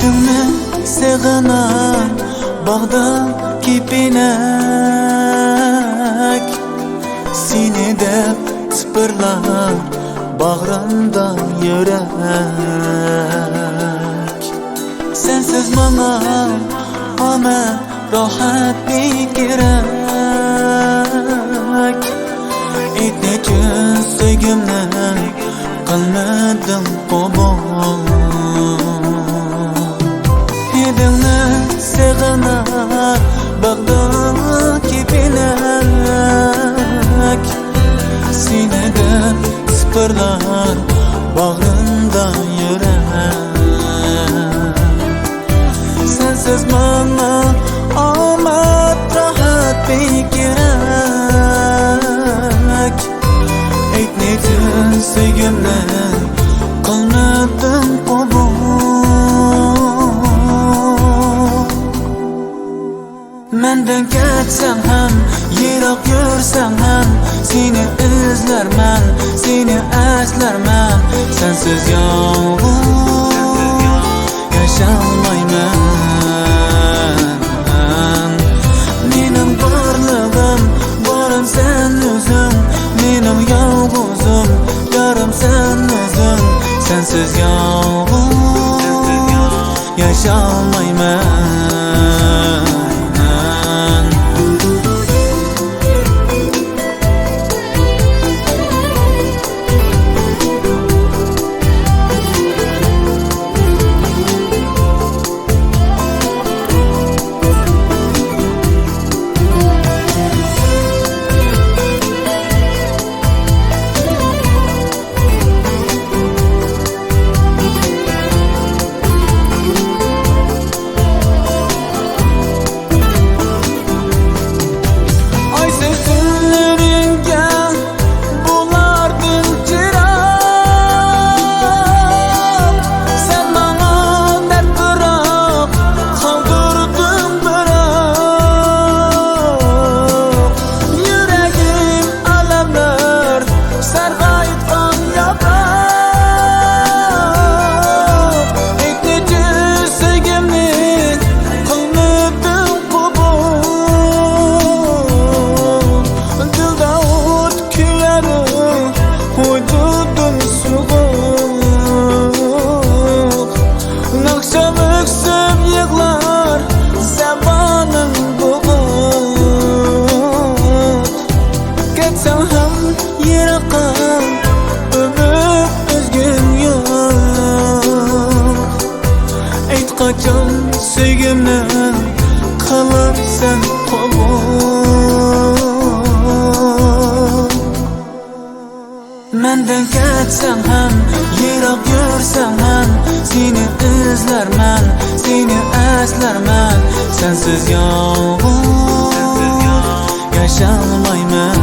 Hidimni seg'aman bog'da kepinak, seni deb tipirlar bag'rimda yurak. Sensiz bana ama rahat bir kerak. Etnechun sevgimni qilmadim qabul. Hidimni seg'aman bog'da kepinak, seni deb tipirlar bag'rimda yurak. Sensiz bana omad rahat bir kerak. Aytnechun sevgimni qilmadim qabul. Menden ketsem ham, yiroq yursam ham, seni izlarman, seni aslarman. Sensiz yolg'iz yasholmayman. Mening borlig'im, borim sen o'zing. Mening yolg'izim, yorim sen o'zing. Sensiz yolg'iz yasholmayman. Qachon sevgimni qilarsan qabul. Menden ketsem ham, yiroq yursam ham, seni izlarman, seni aslarman. Sensiz yolg'iz yasholmayman.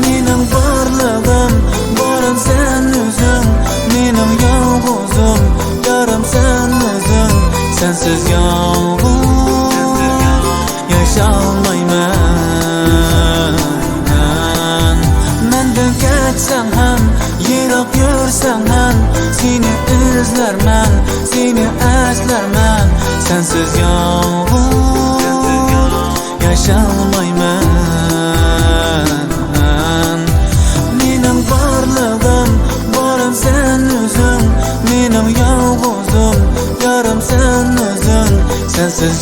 Mening borlig'im, borim sen o'zing. Mening yolg'izim, yorim sen o'zing. Sensiz yolg'iz yasholmayman. Menden ketsem ham, yiroq yursam ham, seni izlarman, seni aslarman. Sensiz yolg'iz yasholmayman. Mening borlig'im, borim sen o'zing. Mening yolg'izim, yorim sen o'zing. Sensiz